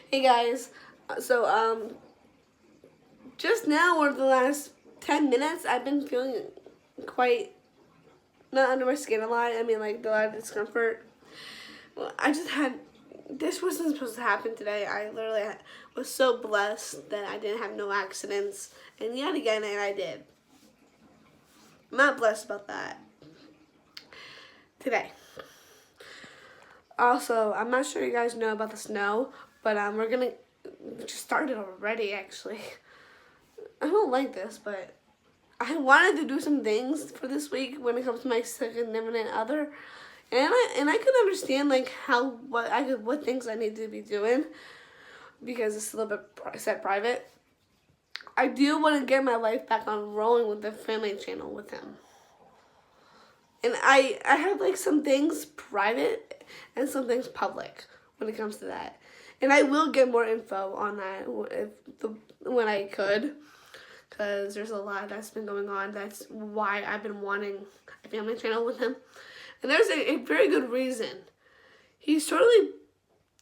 Hey guys, just now or the last 10 minutes, I've been feeling quite not under my skin a lot. I mean, like a lot of discomfort. Well, this wasn't supposed to happen today. I literally was so blessed that I didn't have no accidents, and yet again, and I did. I'm not blessed about that today. Also, I'm not sure you guys know about the snow, but we just started already actually. I don't like this, but I wanted to do some things for this week when it comes to my significant other, and I could understand like what things I need to be doing because it's a little bit set private. I do want to get my life back on rolling with the family channel with him. And I have like some things private and some things public when it comes to that. And I will get more info on that when I could, because there's a lot that's been going on. That's why I've been wanting a family channel with him. And there's a very good reason. He's totally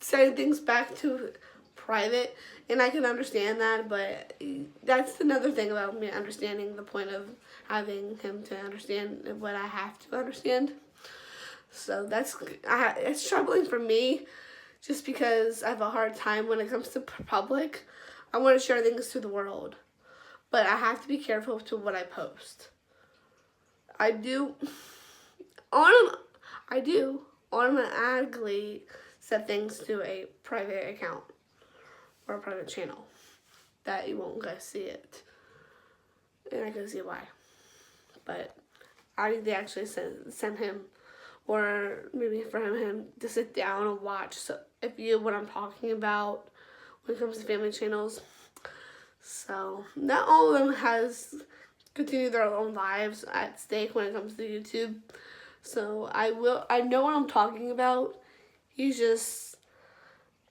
setting things back to private, and I can understand that, but that's another thing about me understanding the point of having him to understand what I have to understand. So it's troubling for me just because I have a hard time when it comes to public. I want to share things to the world, but I have to be careful to what I post. I do automatically set things to a private account or a private channel that you won't guys see it, and I can see why. But I need to actually send him, or maybe for him to sit down and watch. So if you what I'm talking about when it comes to family channels. So not all of them has continued their own lives at stake when it comes to YouTube. So I know what I'm talking about. He's just,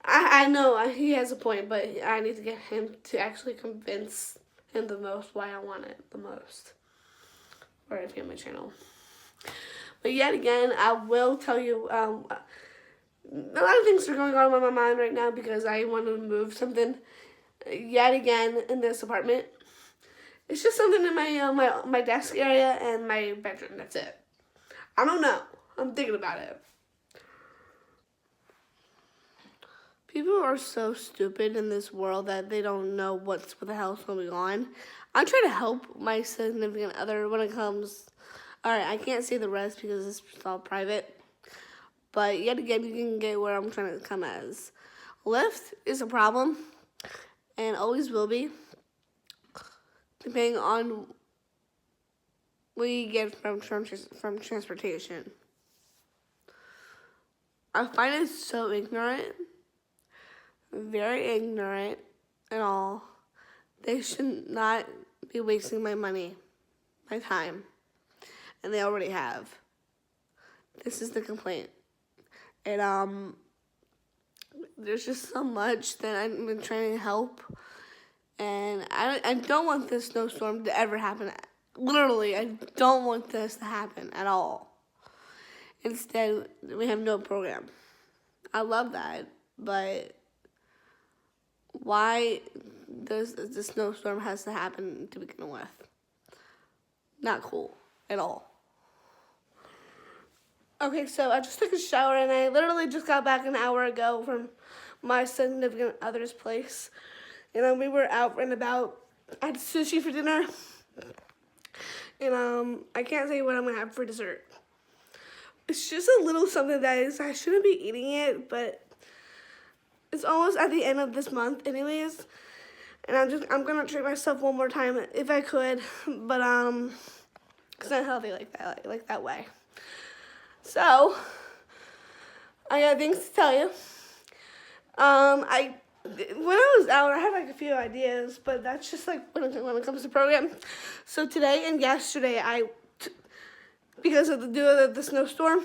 I know he has a point, but I need to get him to actually convince him the most why I want it the most for a family channel. But yet again, I will tell you, a lot of things are going on in my mind right now because I want to move something yet again in this apartment. It's just something in my desk area and my bedroom. That's it. I don't know. I'm thinking about it. People are so stupid in this world that they don't know what the hell's going on. I'm trying to help my significant other when it comes. Alright, I can't say the rest because it's all private. But yet again, you can get where I'm trying to come as. Lyft is a problem and always will be, depending on what you get from transportation. I find it so ignorant, very ignorant at all. They should not be wasting my money, my time, and they already have. This is the complaint. And there's just so much that I've been trying to help, and I don't want this snowstorm to ever happen. Literally, I don't want this to happen at all. Instead, we have no program. I love that, but why does the snowstorm has to happen to begin with? Not cool at all. Okay, so I just took a shower, and I literally just got back an hour ago from my significant other's place. And we were out and about. I had sushi for dinner. And I can't say what I'm going to have for dessert. It's just a little something that I shouldn't be eating it, but it's almost at the end of this month anyways. And I'm going to treat myself one more time if I could. But it's not healthy like that way. So, I got things to tell you. When I was out, I had like a few ideas, but that's just like when it comes to program. So today and yesterday, because of the snowstorm,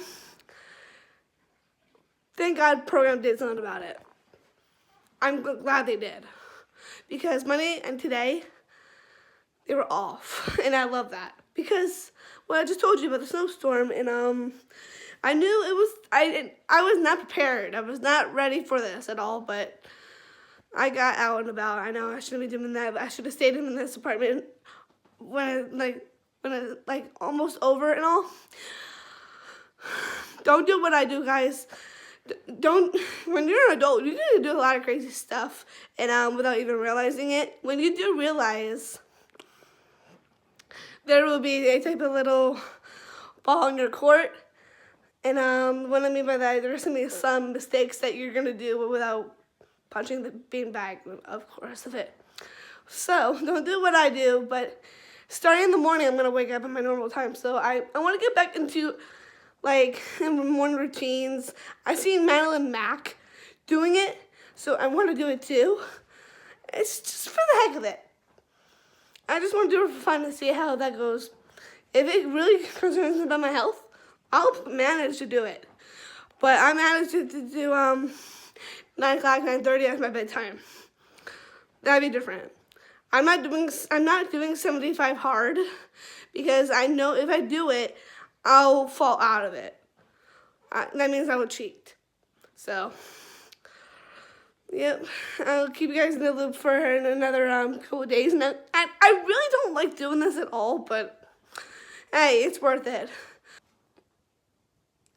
thank God program did something about it. I'm glad they did, because Monday and today, they were off, and I love that because I just told you about the snowstorm, and I knew I was not prepared. I was not ready for this at all, but I got out and about. I know I shouldn't be doing that, but I should have stayed in this apartment when it's like almost over and all. Don't do what I do, guys. Don't, when you're an adult, you need to do a lot of crazy stuff, and without even realizing it. When you do realize, there will be a type of little ball in your court, and what I mean by that, there's gonna be some mistakes that you're gonna do without punching the beanbag, of course, of it. So don't do what I do, but starting in the morning, I'm gonna wake up at my normal time. So I want to get back into like morning routines. I seen Madeline Mack doing it, so I want to do it too. It's just for the heck of it. I just want to do it for fun to see how that goes. If it really concerns me about my health, I'll manage to do it. But I managed to do 9 o'clock, 9:30 as my bedtime. That'd be different. I'm not doing 75 hard because I know if I do it, I'll fall out of it. That means I will cheat. So, yep, I'll keep you guys in the loop for another couple of days. And I really don't like doing this at all, but hey, it's worth it.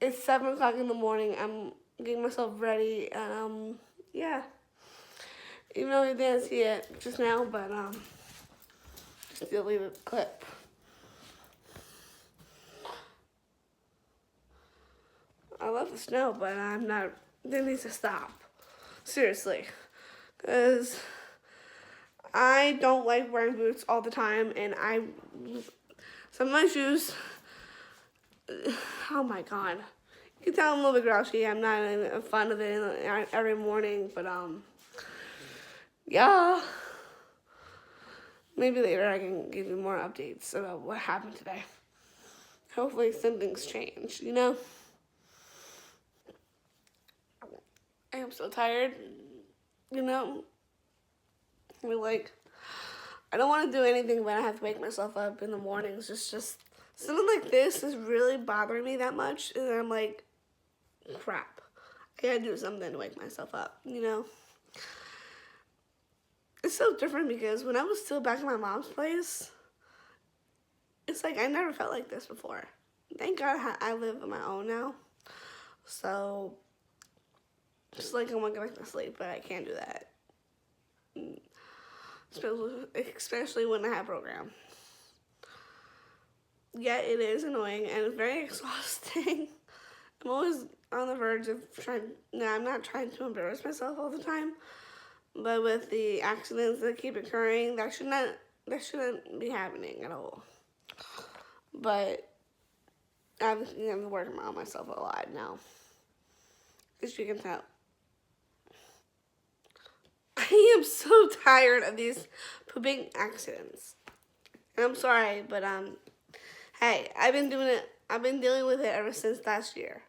It's 7 o'clock in the morning. I'm getting myself ready, and yeah. Even though you didn't see it just now, but just delete the clip. I love the snow, but it needs to stop. Seriously. Because I don't like wearing boots all the time, and some of my shoes, oh my god. You can tell I'm a little bit grouchy. I'm not in fun of it every morning, but yeah. Maybe later I can give you more updates about what happened today. Hopefully something's changed, you know? I am so tired, you know? I don't want to do anything, but I have to wake myself up in the mornings. It's just something like this is really bothering me that much, and I'm like, crap. I gotta do something to wake myself up, you know? It's so different because when I was still back in my mom's place, it's like I never felt like this before. Thank God I live on my own now. So, just like I want to get back to sleep, but I can't do that. Especially when I have program. Yeah, it is annoying and it's very exhausting. I'm always on the verge of I'm not trying to embarrass myself all the time, but with the accidents that keep occurring, that shouldn't be happening at all. But I'm working on myself a lot now, as you can tell. I am so tired of these pooping accidents. And I'm sorry, but hey, I've been dealing with it ever since last year.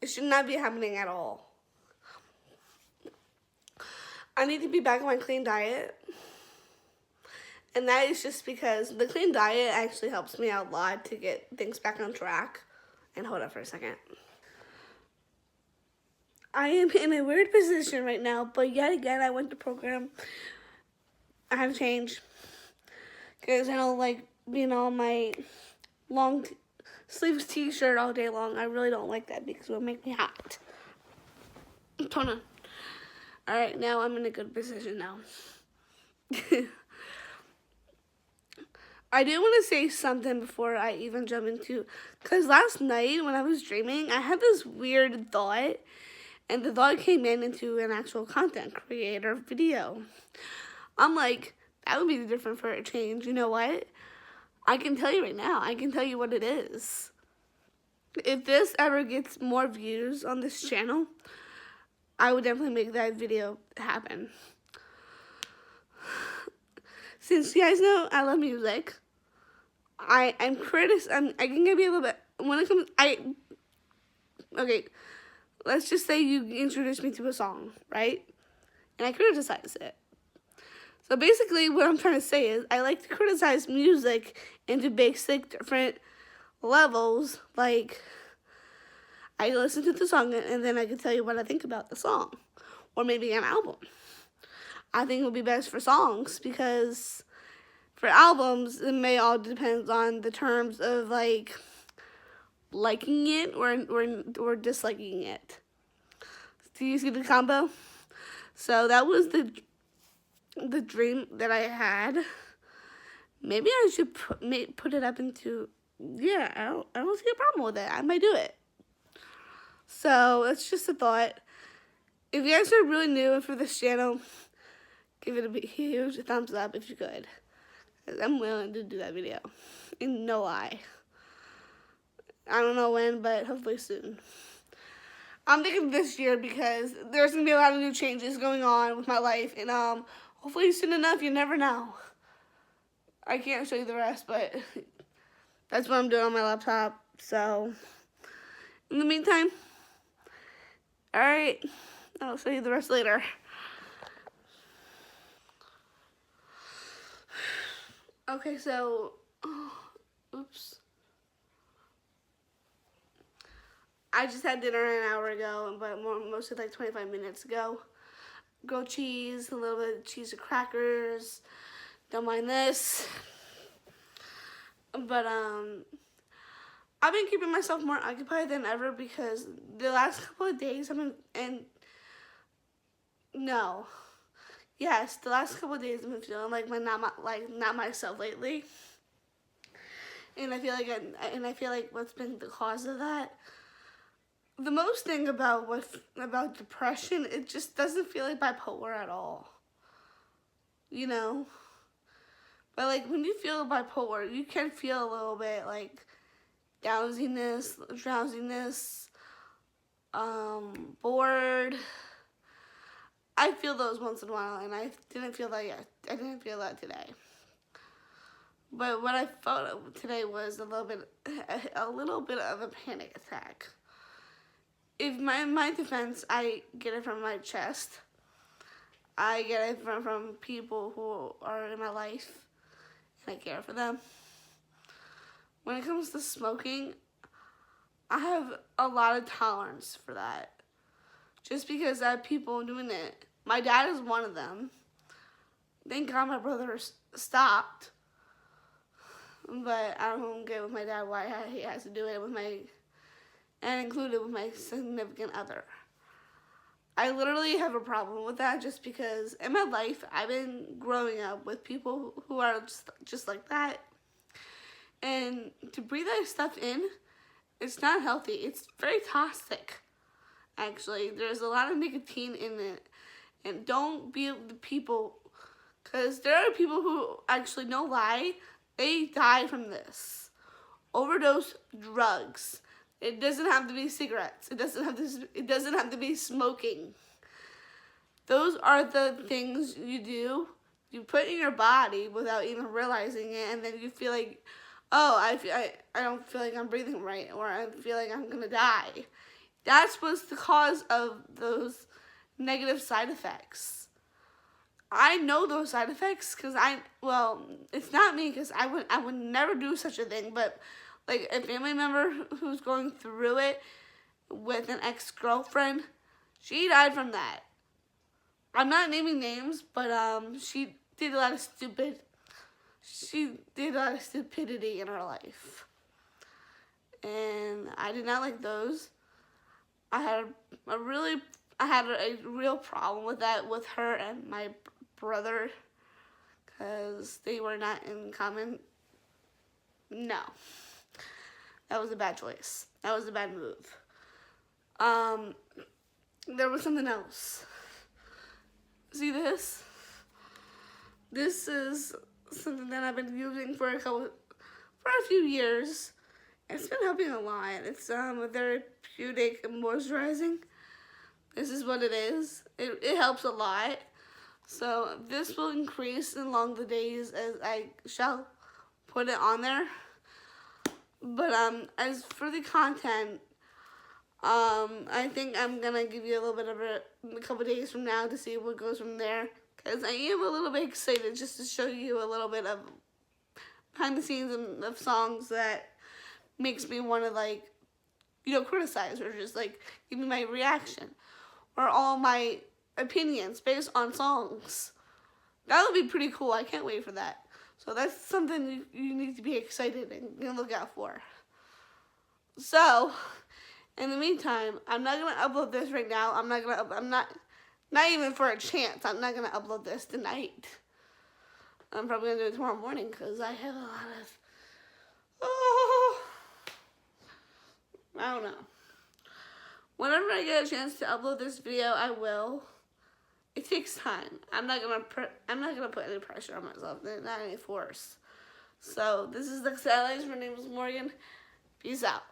It should not be happening at all. I need to be back on my clean diet. And that is just because the clean diet actually helps me out a lot to get things back on track. And hold up for a second. I am in a weird position right now, but yet again, I went to program. I have changed. Because I don't like being on my long sleeves t-shirt all day long. I really don't like that because it will make me hot. Hold on. Alright, now I'm in a good position now. I do want to say something before I even jump into, because last night when I was dreaming, I had this weird thought, and the thought came into an actual content creator video. I'm like, that would be different for a change. You know what? I can tell you right now. I can tell you what it is. If this ever gets more views on this channel, I would definitely make that video happen. Since you guys know I love music, I can be a little bit, when it comes, okay, let's just say you introduced me to a song, right? And I criticize it. So basically what I'm trying to say is I like to criticize music into basic different levels. Like, I listen to the song and then I can tell you what I think about the song. Or maybe an album. I think it would be best for songs, because for albums, it may all depend on the terms of like liking it or disliking it. Do you see the combo? So that was the dream that I had. Maybe I should put it up into, yeah, I don't see a problem with it. I might do it. So it's just a thought. If you guys are really new for this channel, give it a huge thumbs up if you could. I'm willing to do that video. And no lie. I don't know when, but hopefully soon. I'm thinking this year because there's going to be a lot of new changes going on with my life. And hopefully soon enough, you never know. I can't show you the rest, but that's what I'm doing on my laptop. So, in the meantime, alright, I'll show you the rest later. Okay, so, oops. I just had dinner an hour ago, but mostly like 25 minutes ago. Grilled cheese, a little bit of cheese and crackers. Don't mind this. But, I've been keeping myself more occupied than ever because the last couple of days the last couple of days I've been feeling like not myself lately. And I feel like what's been the cause of that, the most thing about depression, it just doesn't feel like bipolar at all. You know? But like when you feel bipolar, you can feel a little bit like drowsiness, bored. I feel those once in a while, and I didn't feel that yet. I didn't feel that today. But what I felt today was a little bit of a panic attack. If my defense, I get it from my chest. I get it from people who are in my life, and I care for them. When it comes to smoking, I have a lot of tolerance for that. Just because I have people doing it. My dad is one of them. Thank God my brother stopped. But I don't get with my dad why he has to do it and included with my significant other. I literally have a problem with that just because in my life, I've been growing up with people who are just like that. And to breathe that stuff in, it's not healthy. It's very toxic, actually. There's a lot of nicotine in it. And don't be the people, because there are people who actually, no lie, they die from this. Overdose drugs. It doesn't have to be cigarettes. It doesn't have to be smoking. Those are the things you do. You put in your body without even realizing it, and then you feel like, oh, I don't feel like I'm breathing right, or I feel like I'm gonna die. That's what's the cause of those negative side effects. I know those side effects because it's not me, because I would never do such a thing, but like a family member who's going through it with an ex-girlfriend, she died from that. I'm not naming names, but she did a lot of stupidity in her life. And I did not like those. I had a real problem with that with her and my brother, because they were not in common. No. That was a bad choice. That was a bad move. There was something else. See this? This is something that I've been using for a few years. It's been helping a lot. It's a therapeutic moisturizing. This is what it is. It helps a lot. So this will increase along the days as I shall put it on there. But as for the content, I think I'm gonna give you a little bit of a couple days from now to see what goes from there, because I am a little bit excited just to show you a little bit of behind the scenes of songs that makes me want to criticize or just give me my reaction or all my opinions based on songs. That would be pretty cool. I can't wait for that. So that's something you need to be excited and look out for. So, in the meantime, I'm not gonna upload this right now. I'm not even for a chance. I'm not gonna upload this tonight. I'm probably gonna do it tomorrow morning because I have a lot of. Oh, I don't know. Whenever I get a chance to upload this video, I will. It takes time. I'm not gonna put any pressure on myself, not any force. So this is the Satellites. My name is Morgan. Peace out.